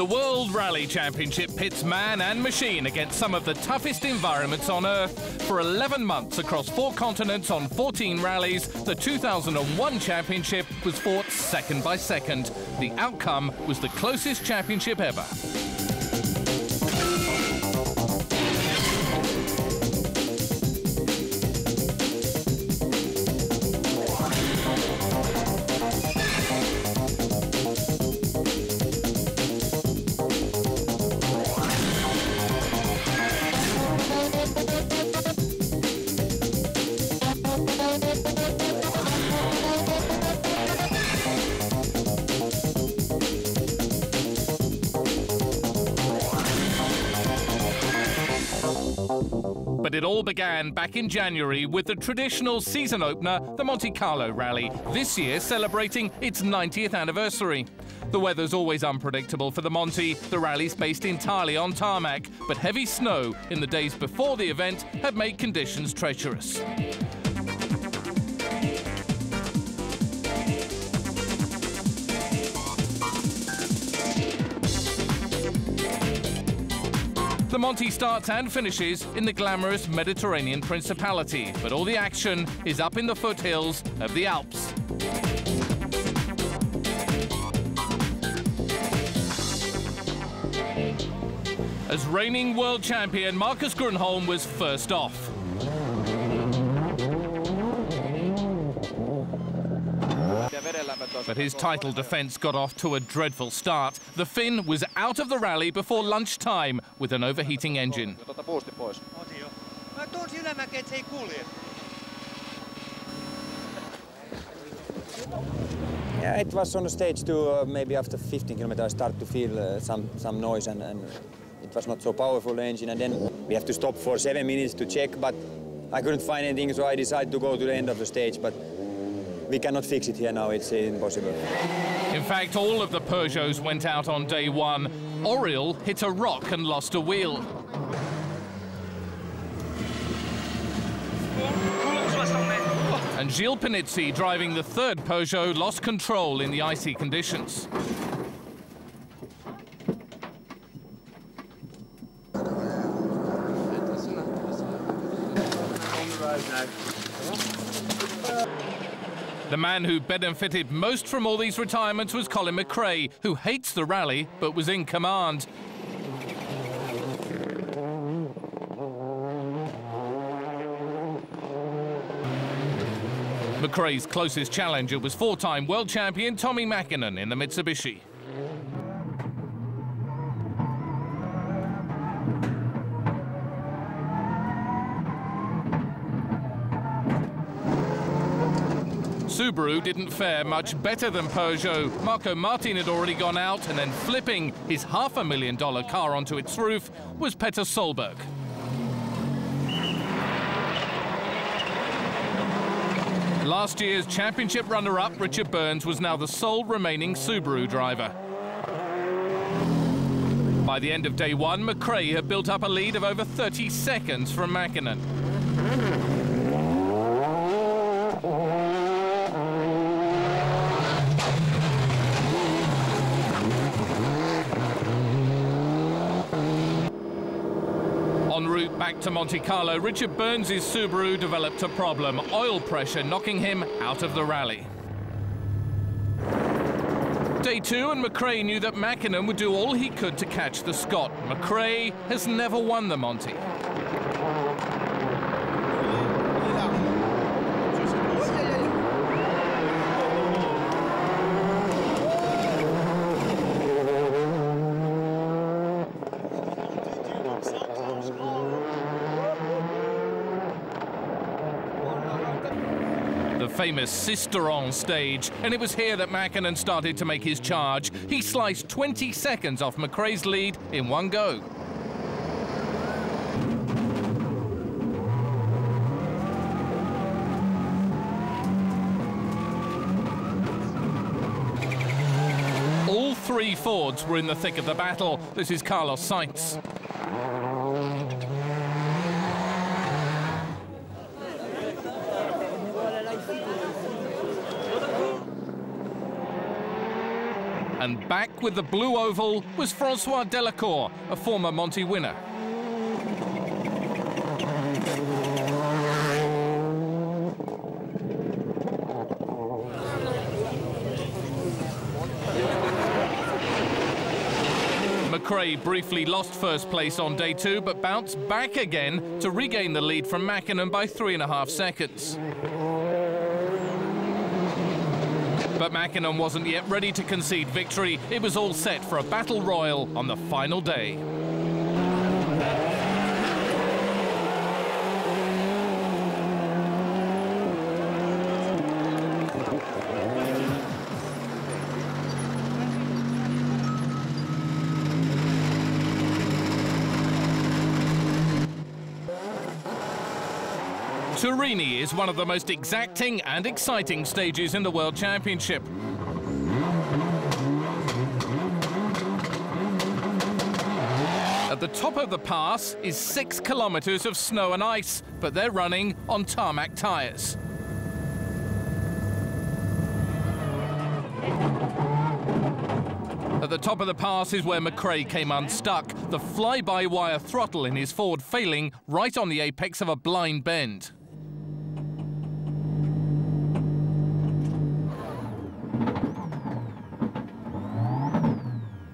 The World Rally Championship pits man and machine against some of the toughest environments on Earth. For 11 months across 4 continents on 14 rallies, the 2001 championship was fought second by second. The outcome was the closest championship ever. But it all began back in January with the traditional season opener, the Monte Carlo Rally, this year celebrating its 90th anniversary. The weather's always unpredictable for the Monte. The rally's based entirely on tarmac, but heavy snow in the days before the event had made conditions treacherous. The Monte starts and finishes in the glamorous Mediterranean Principality, but all the action is up in the foothills of the Alps. As reigning world champion, Marcus Grönholm was first off. But his title defence got off to a dreadful start. The Finn was out of the rally before lunchtime with an overheating engine. Yeah, it was on the stage too. Maybe after 15 kilometers I started to feel some noise and it was not so powerful, the engine. And then we have to stop for 7 minutes to check, but I couldn't find anything, so I decided to go to the end of the stage. But we cannot fix it here now, it's impossible. In fact, all of the Peugeots went out on day one. Oriol hit a rock and lost a wheel. And Gilles Panizzi, driving the third Peugeot, lost control in the icy conditions. The man who benefited most from all these retirements was Colin McRae, who hates the rally but was in command. McRae's closest challenger was 4-time world champion Tommi Mäkinen in the Mitsubishi. Subaru didn't fare much better than Peugeot. Marco Martin had already gone out, and then flipping his $500,000 car onto its roof was Petter Solberg. Last year's championship runner-up, Richard Burns, was now the sole remaining Subaru driver. By the end of day one, McRae had built up a lead of over 30 seconds from Mäkinen. En route back to Monte Carlo, Richard Burns' Subaru developed a problem, oil pressure knocking him out of the rally. Day two, and McRae knew that Mäkinen would do all he could to catch the Scot. McRae has never won the Monte. The famous Sisteron stage, and it was here that Mäkinen started to make his charge. He sliced 20 seconds off McRae's lead in one go. All three Fords were in the thick of the battle. This is Carlos Sainz. And back with the blue oval was François Delacour, a former Monty winner. McRae briefly lost first place on day 2, but bounced back again to regain the lead from Mäkinen by 3.5 seconds. But Mäkinen wasn't yet ready to concede victory. It was all set for a battle royal on the final day. Turini is one of the most exacting and exciting stages in the World Championship. At the top of the pass is 6 kilometers of snow and ice, but they're running on tarmac tires. At the top of the pass is where McRae came unstuck, the fly-by-wire throttle in his Ford failing right on the apex of a blind bend.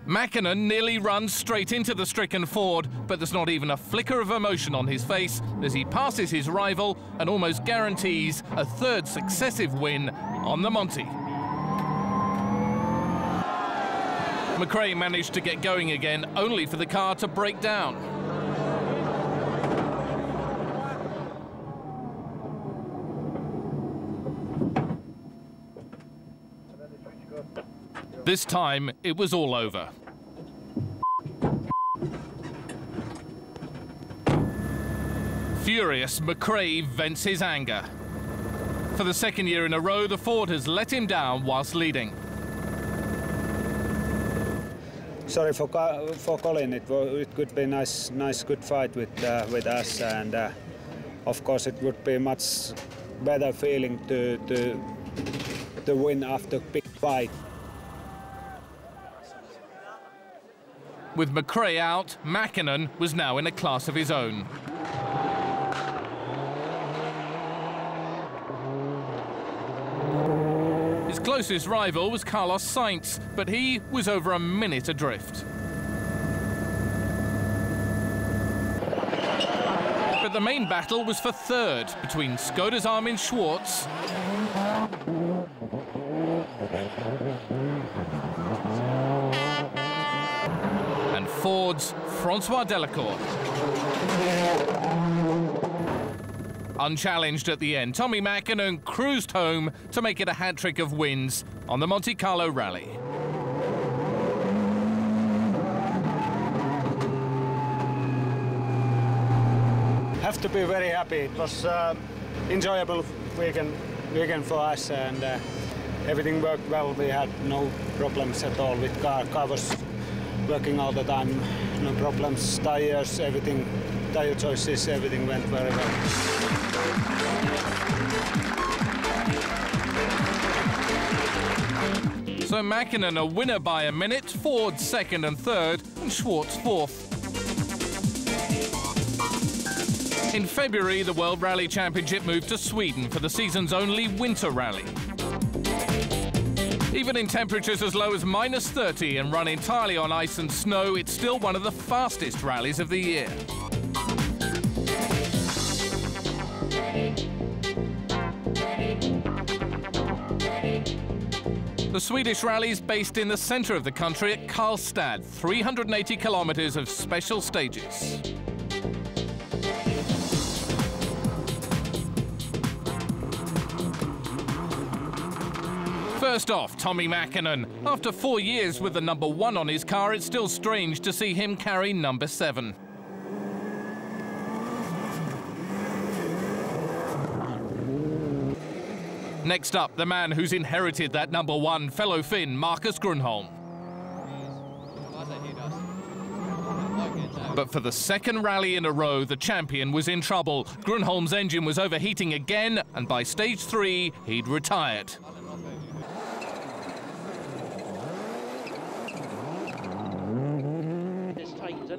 Mäkinen nearly runs straight into the stricken Ford, but there's not even a flicker of emotion on his face as he passes his rival and almost guarantees a 3rd successive win on the Monty. McRae managed to get going again, only for the car to break down. This time, it was all over. Furious, McRae vents his anger. For the 2nd year in a row, the Ford has let him down whilst leading. Sorry for Colin. It could be nice, good fight with us, and of course it would be much better feeling to win after big fight. With McRae out, Mäkinen was now in a class of his own. His closest rival was Carlos Sainz, but he was over a minute adrift. But the main battle was for 3rd between Skoda's Armin Schwarz and Ford's François Delacour. Unchallenged at the end, Tommi Mäkinen cruised home to make it a hat-trick of wins on the Monte Carlo Rally. Have to be very happy. It was enjoyable weekend for us, and everything worked well. We had no problems at all with car. Car was working all the time. No problems. Tires, everything. Tire choices, everything went very well. So Mäkinen a winner by a minute, Ford 2nd and 3rd, and Schwarz 4th. In February, the World Rally Championship moved to Sweden for the season's only winter rally. Even in temperatures as low as -30 and run entirely on ice and snow, it's still one of the fastest rallies of the year. The Swedish rally is based in the centre of the country at Karlstad, 380 kilometres of special stages. First off, Tommi Mäkinen. After 4 years with the number 1 on his car, it's still strange to see him carry number 7. Next up, the man who's inherited that number 1, fellow Finn, Marcus Grönholm. But for the 2nd rally in a row, the champion was in trouble. Grönholm's engine was overheating again, and by stage 3, he'd retired.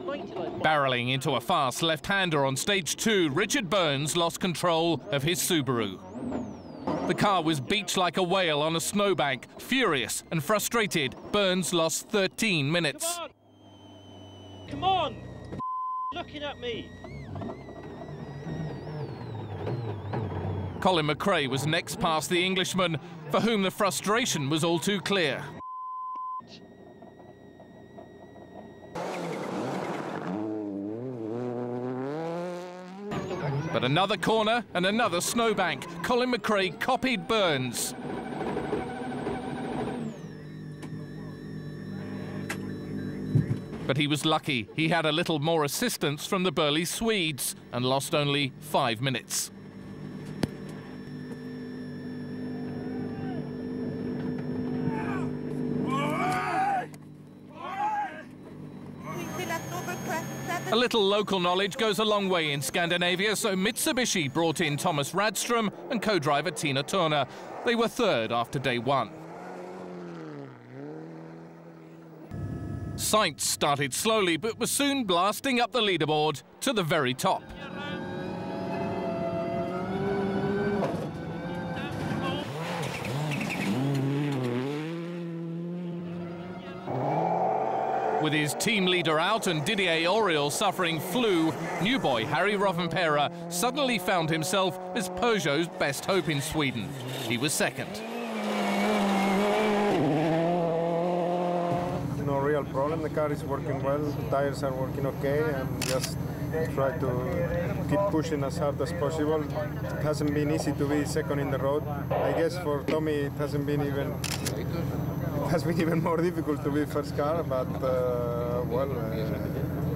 Barreling into a fast left-hander on stage 2, Richard Burns lost control of his Subaru. The car was beached like a whale on a snowbank. Furious and frustrated, Burns lost 13 minutes. Come on! Looking at me! Colin McRae was next past the Englishman, for whom the frustration was all too clear. But another corner and another snowbank. Colin McRae copied Burns. But he was lucky. He had a little more assistance from the burly Swedes and lost only 5 minutes. A little local knowledge goes a long way in Scandinavia, so Mitsubishi brought in Thomas Radström and co-driver Tina Turner. They were third after day 1. Sainz started slowly, but was soon blasting up the leaderboard to the very top. With his team leader out and Didier Auriol suffering flu, new boy Harry Rovanperä suddenly found himself as Peugeot's best hope in Sweden. He was second. No real problem, the car is working well, the tires are working okay, and just try to keep pushing as hard as possible. It hasn't been easy to be second in the road. I guess for Tommy it hasn't been even... It has been even more difficult to be first car, but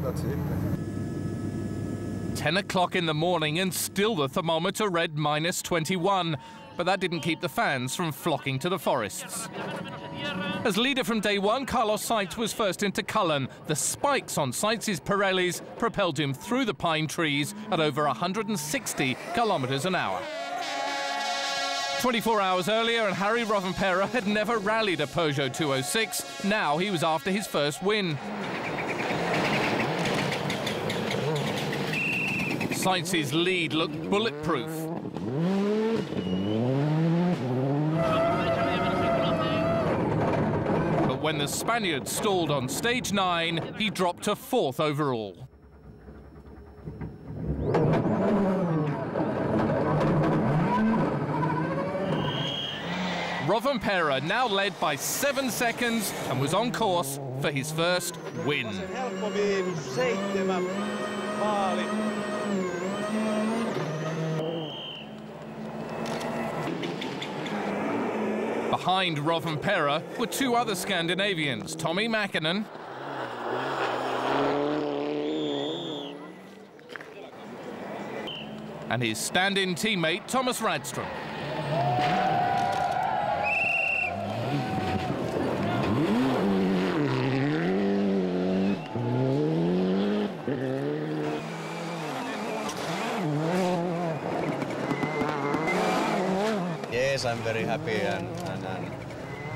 that's it. 10 o'clock in the morning and still the thermometer read -21, but that didn't keep the fans from flocking to the forests. As leader from day 1, Carlos Sainz was first into Cullen. The spikes on Sainz's Pirellis propelled him through the pine trees at over 160 kilometers an hour. 24 hours earlier, and Harry Rovanperä had never rallied a Peugeot 206. Now he was after his first win. Sainz's lead looked bulletproof. But when the Spaniard stalled on stage 9, he dropped to 4th overall. Rovanperä now led by 7 seconds and was on course for his first win. Behind Rovanperä were 2 other Scandinavians, Tommi Mäkinen and his stand-in teammate Thomas Radström. Yes, I'm very happy, and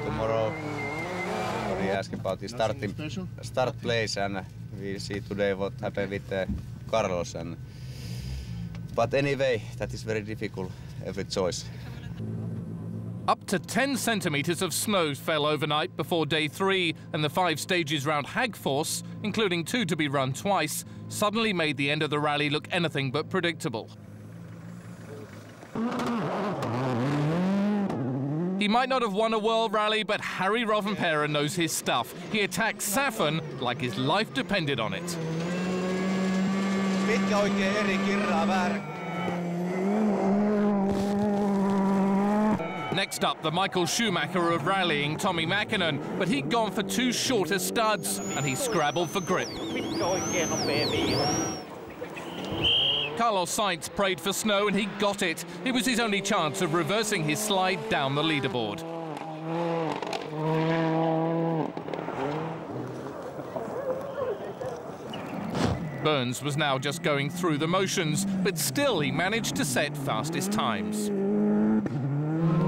tomorrow we ask about the start place, and we see today what happened with Carlos. But anyway, that is very difficult, every choice. Up to 10 centimetres of snow fell overnight before day 3, and the 5 stages round Hagfors, including 2 to be run twice, suddenly made the end of the rally look anything but predictable. He might not have won a world rally, but Harry Rovanperä knows his stuff. He attacked Saffin like his life depended on it. Next up, the Michael Schumacher of rallying, Tommi Mäkinen, but he'd gone for 2 shorter studs, and he scrabbled for grip. Carlos Sainz prayed for snow, and he got it. It was his only chance of reversing his slide down the leaderboard. Burns was now just going through the motions, but still he managed to set fastest times.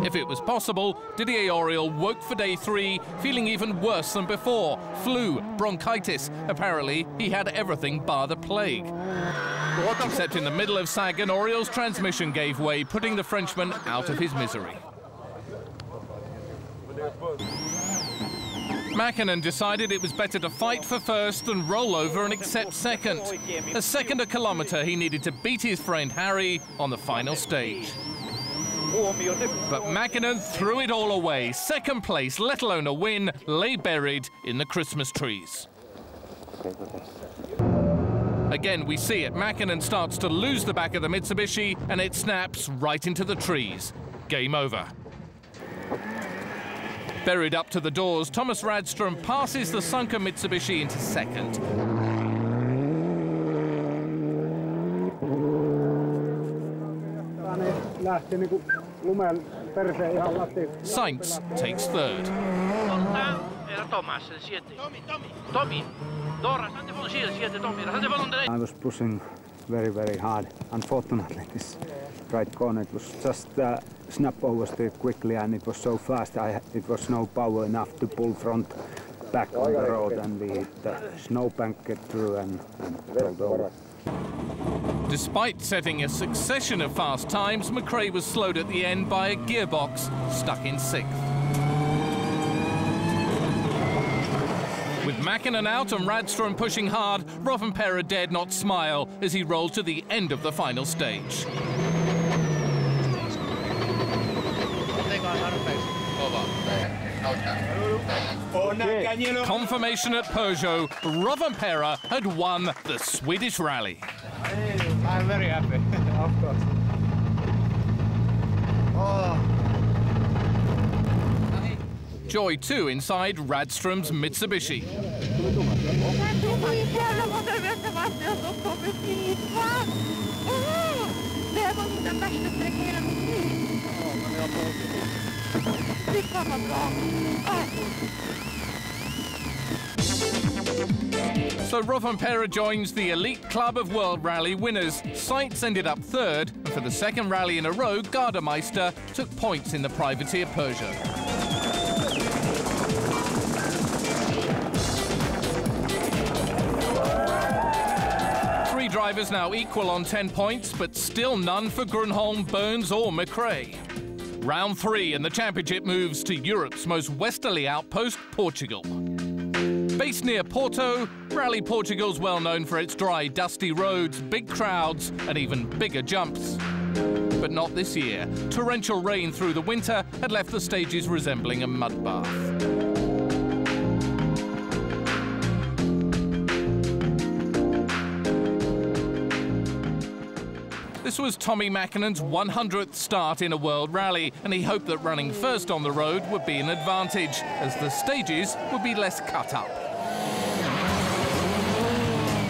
If it was possible, Didier Auriol woke for day 3 feeling even worse than before. Flu, bronchitis. Apparently, he had everything bar the plague. Except in the middle of Sagan, Auriol's transmission gave way, putting the Frenchman out of his misery. Mäkinen decided it was better to fight for first than roll over and accept second. A second a kilometre, he needed to beat his friend Harry on the final stage. But Mäkinen threw it all away. Second place, let alone a win, lay buried in the Christmas trees. Again, we see it. Mäkinen starts to lose the back of the Mitsubishi, and it snaps right into the trees. Game over. Buried up to the doors, Thomas Radström passes the sunken Mitsubishi into second. Sainz takes third. I was pushing very, very hard. Unfortunately, this right corner, it was just snap oversteer quickly, and it was so fast, it was no power enough to pull front back on the road, and we hit the snowbank, get through and rolled over. Despite setting a succession of fast times, McRae was slowed at the end by a gearbox stuck in 6th. With Mäkinen out and Radström pushing hard, Rovanperä dared not smile as he rolled to the end of the final stage. Confirmation at Peugeot, Rovanperä had won the Swedish rally. I'm very happy, of course. Joy too inside Radström's Mitsubishi. So Rovanperä joins the elite club of World Rally winners. Sainz ended up third, and for the second rally in a row, Gardemeister took points in the privateer Peugeot. Three drivers now equal on 10 points, but still none for Grönholm, Burns or McRae. Round 3 and the championship moves to Europe's most westerly outpost, Portugal. Based near Porto, Rally Portugal's well known for its dry, dusty roads, big crowds and even bigger jumps. But not this year. Torrential rain through the winter had left the stages resembling a mud bath. This was Tommi Mäkinen's 100th start in a World Rally, and he hoped that running first on the road would be an advantage, as the stages would be less cut up.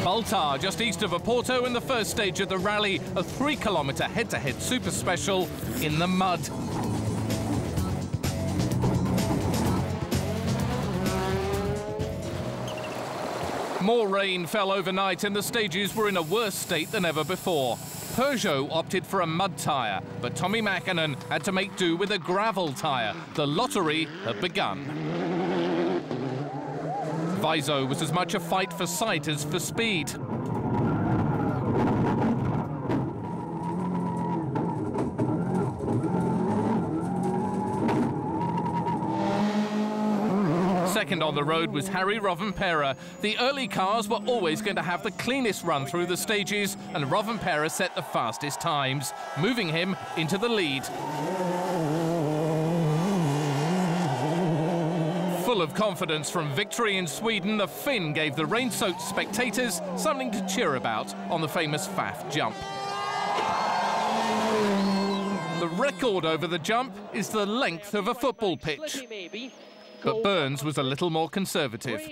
Baltar, just east of Oporto, in the first stage of the rally, a 3-kilometre head-to-head super special in the mud. More rain fell overnight and the stages were in a worse state than ever before. Peugeot opted for a mud tyre, but Tommi Mäkinen had to make do with a gravel tyre. The lottery had begun. Viso was as much a fight for sight as for speed. Second on the road was Harry Rovanperä. The early cars were always going to have the cleanest run through the stages, and Rovanperä set the fastest times, moving him into the lead. Full of confidence from victory in Sweden, the Finn gave the rain-soaked spectators something to cheer about on the famous Faf jump. The record over the jump is the length of a football pitch. But Burns was a little more conservative.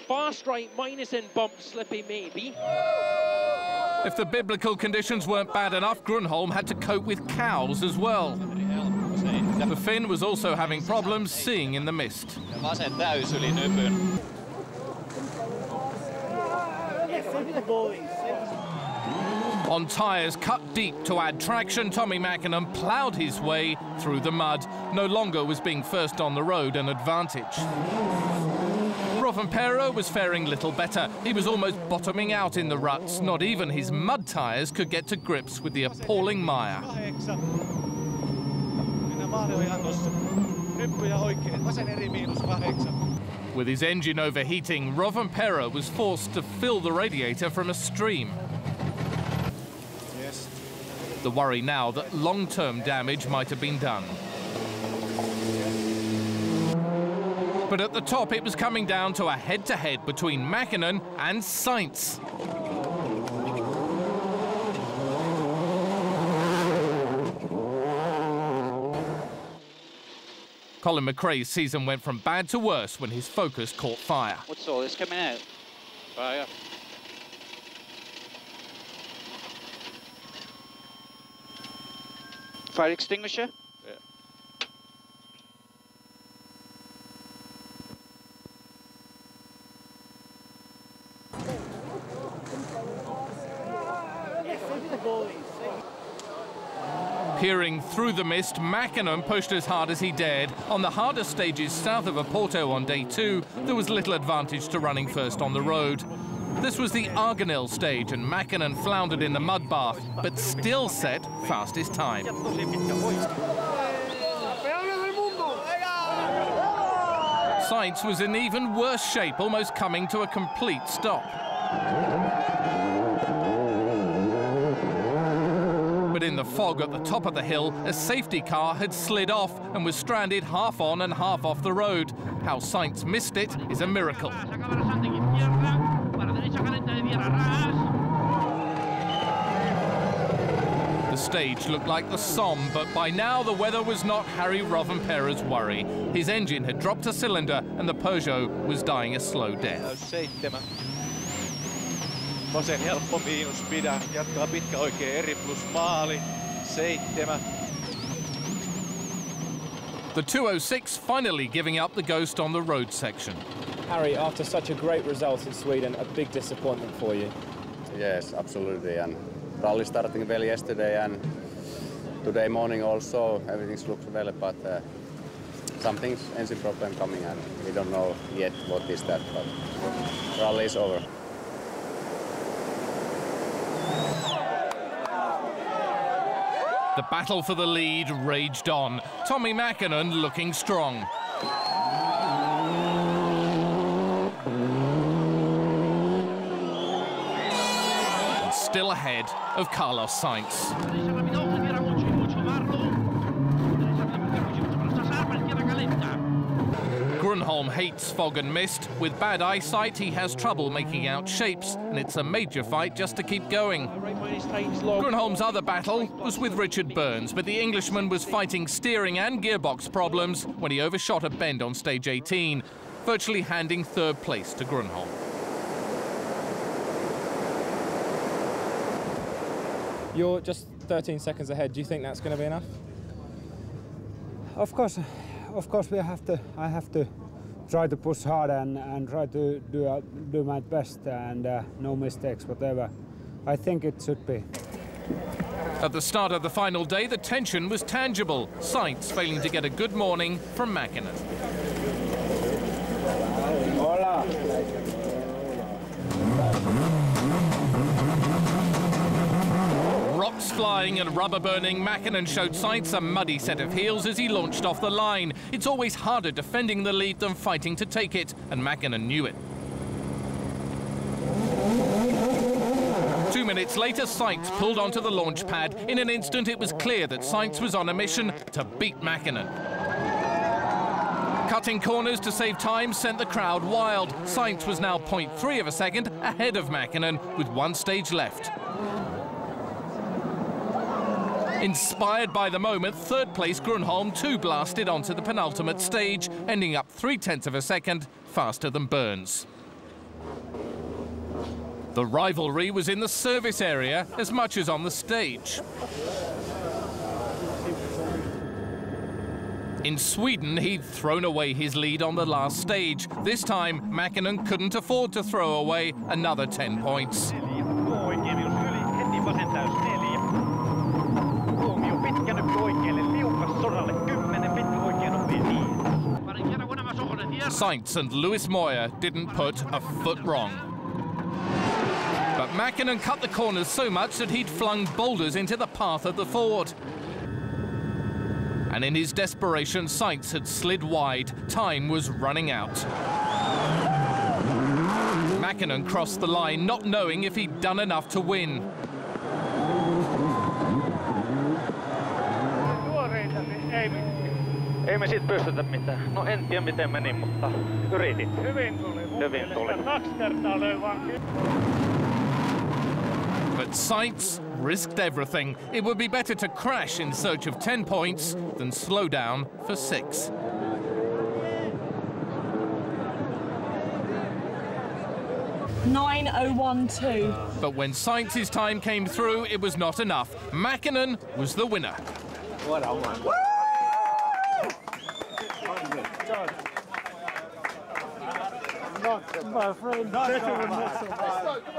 Fast right, minus in bump, slippy maybe. If the biblical conditions weren't bad enough, Grönholm had to cope with cows as well. The Finn was also having problems seeing in the mist. On tyres cut deep to add traction, Tommy Mäkinen ploughed his way through the mud. No longer was being first on the road an advantage. Rovanperä was faring little better. He was almost bottoming out in the ruts. Not even his mud tyres could get to grips with the appalling mire. With his engine overheating, Rovanperä was forced to fill the radiator from a stream. The worry now that long-term damage might have been done. But at the top, it was coming down to a head-to-head between Mäkinen and Sainz. Colin McRae's season went from bad to worse when his Focus caught fire. What's all this coming out? Fire. Fire extinguisher? Yeah. Peering through the mist, Mäkinen pushed as hard as he dared. On the harder stages south of Oporto on day 2, there was little advantage to running first on the road. This was the Argonel stage, and Mäkinen floundered in the mud bath, but still set fastest time. Sainz was in even worse shape, almost coming to a complete stop. But in the fog at the top of the hill, a safety car had slid off and was stranded half on and half off the road. How Sainz missed it is a miracle. The stage looked like the Somme, but by now the weather was not Harry Rovanperä's worry. His engine had dropped a cylinder and the Peugeot was dying a slow death. 7. Vasen helppo miinus pidä, jatkaa pitkä oikea eri plus maali, 7. The 206 finally giving up the ghost on the road section. Harry, after such a great result in Sweden, a big disappointment for you. Yes, absolutely. And rally starting well yesterday and today morning also everything looks well, but something's engine problem coming and we don't know yet what is that, but rally is over. The battle for the lead raged on. Tommy Mäkinen looking strong. And still ahead of Carlos Sainz. Grönholm hates fog and mist. With bad eyesight, he has trouble making out shapes, and it's a major fight just to keep going. Grönholm's other battle was with Richard Burns, but the Englishman was fighting steering and gearbox problems when he overshot a bend on stage 18, virtually handing third place to Grönholm. You're just 13 seconds ahead. Do you think that's going to be enough? Of course, I have to try to push hard and try to do my best and no mistakes, whatever. I think it should be. At the start of the final day, the tension was tangible. Sainz failing to get a good morning from Mäkinen. Hola. Rocks flying and rubber burning, Mäkinen showed Sainz a muddy set of heels as he launched off the line. It's always harder defending the lead than fighting to take it, and Mäkinen knew it. 2 minutes later, Sainz pulled onto the launch pad. In an instant, it was clear that Sainz was on a mission to beat Mäkinen. Cutting corners to save time sent the crowd wild. Sainz was now 0.3 of a second ahead of Mäkinen with one stage left. Inspired by the moment, third place Grönholm too blasted onto the penultimate stage, ending up 0.3 of a second faster than Burns. The rivalry was in the service area as much as on the stage. In Sweden, he'd thrown away his lead on the last stage. This time, Mäkinen couldn't afford to throw away another 10 points. Sainz and Lewis Moyer didn't put a foot wrong. But Mäkinen cut the corners so much that he'd flung boulders into the path of the Ford. And in his desperation, Sainz had slid wide. Time was running out. Mäkinen crossed the line, not knowing if he'd done enough to win. Ei me siitä pystytä mitään. No en tiedä miten meni, mutta yritin. Hyvin tuli. 2 kertaa löi vaan. But Sainz risked everything. It would be better to crash in search of 10 points than slow down for 6. But when Sainz's time came through, it was not enough. Mäkinen was the winner. What a one.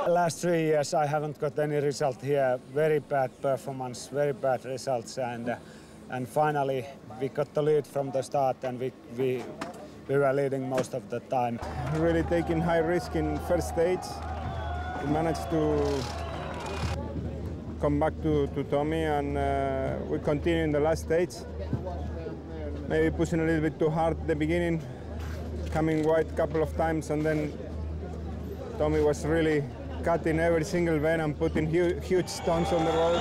Last 3 years I haven't got any result here. Very bad performance, very bad results, and finally we got the lead from the start, and we were leading most of the time. Really taking high risk in first stage. We managed to come back to Tommy, and we continue in the last stage. Maybe pushing a little bit too hard at the beginning, coming wide a couple of times, and then Tommy was really cutting every single vane and putting huge stones on the road.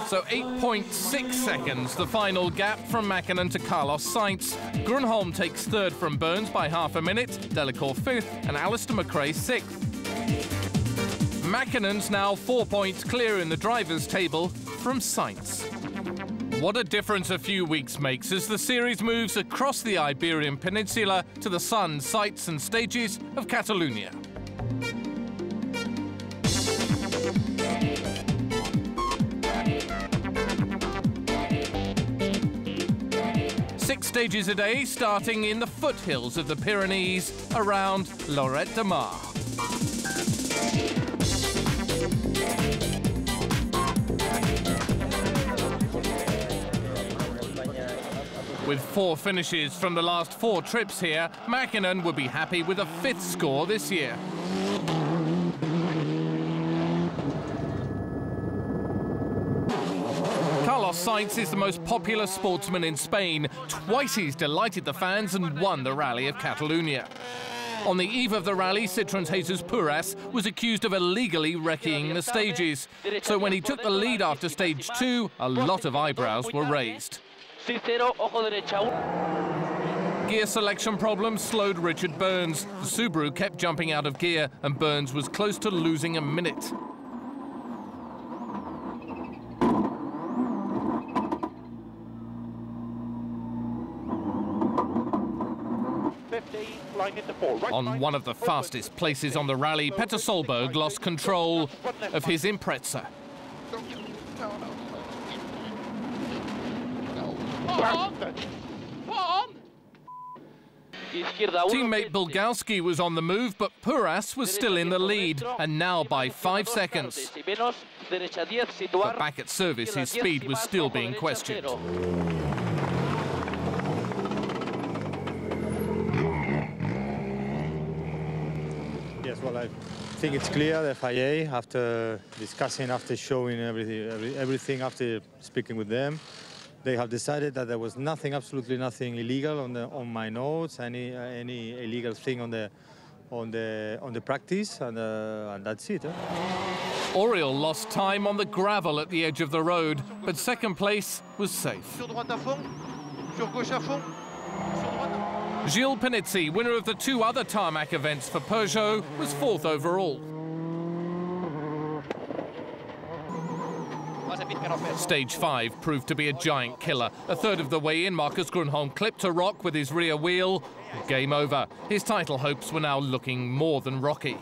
So 8.6 seconds, the final gap from Mäkinen to Carlos Sainz. Grönholm takes third from Burns by half a minute, Delacour fifth, and Alistair McRae sixth. Mäkinen's now 4 points clear in the drivers' table from Sainz. What a difference a few weeks makes as the series moves across the Iberian Peninsula to the sun, sights and stages of Catalonia. Six stages a day, starting in the foothills of the Pyrenees around Lloret de Mar. With 4 finishes from the last 4 trips here, Mäkinen would be happy with a 5th score this year. Carlos Sainz is the most popular sportsman in Spain. Twice he's delighted the fans and won the Rally of Catalonia. On the eve of the rally, Citroen's Jesus Puras was accused of illegally wrecking the stages. So when he took the lead after stage 2, a lot of eyebrows were raised. Gear selection problems slowed Richard Burns. The Subaru kept jumping out of gear and Burns was close to losing a minute. On one of the fastest places on the rally, Petter Solberg lost control of his Impreza. Teammate Bulgalski was on the move, but Puras was still in the lead, and now by 5 seconds. But back at service, his speed was still being questioned. Yes, well, I think it's clear the FIA, after discussing, after showing everything, after speaking with them, they have decided that there was nothing, absolutely nothing illegal on my notes, any illegal thing on the practice, and that's it. Oriol lost time on the gravel at the edge of the road, but second place was safe. Gilles Panizzi, winner of the 2 other tarmac events for Peugeot, was 4th overall. Stage 5 proved to be a giant killer. A third of the way in, Marcus Grönholm clipped a rock with his rear wheel. Game over. His title hopes were now looking more than rocky.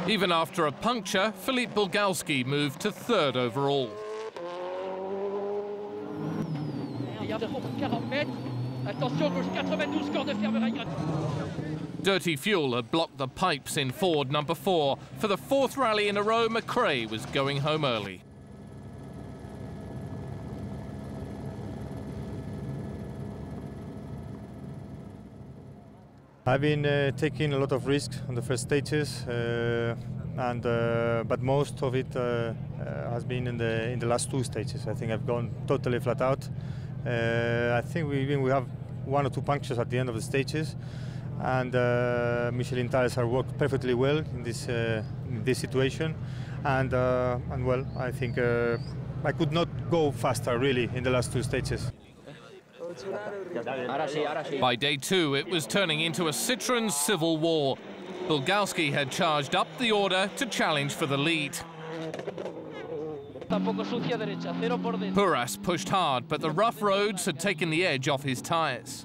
Even after a puncture, Philippe Bulgalski moved to 3rd overall. Attention, gauche 92, score de ferme. Dirty fuel had blocked the pipes in Ford number 4. For the 4th rally in a row, McRae was going home early. I've been taking a lot of risks on the first stages, but most of it has been in the last 2 stages. I think I've gone totally flat out. I think we have 1 or 2 punctures at the end of the stages, and Michelin tires are worked perfectly well in this situation. And well, I think I could not go faster really in the last 2 stages. By day 2, it was turning into a Citroën civil war. Bulgalski had charged up the order to challenge for the lead. Puras pushed hard, but the rough roads had taken the edge off his tyres.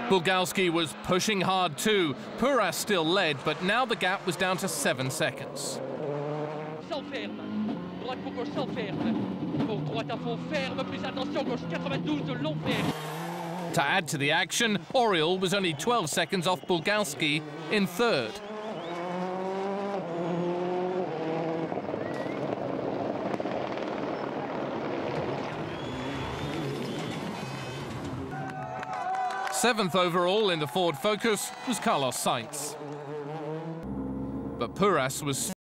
Bulgalski was pushing hard too. Puras still led, but now the gap was down to 7 seconds. To add to the action, Oriol was only 12 seconds off Bulgalski in 3rd. Seventh overall in the Ford Focus was Carlos Sainz. But Puras was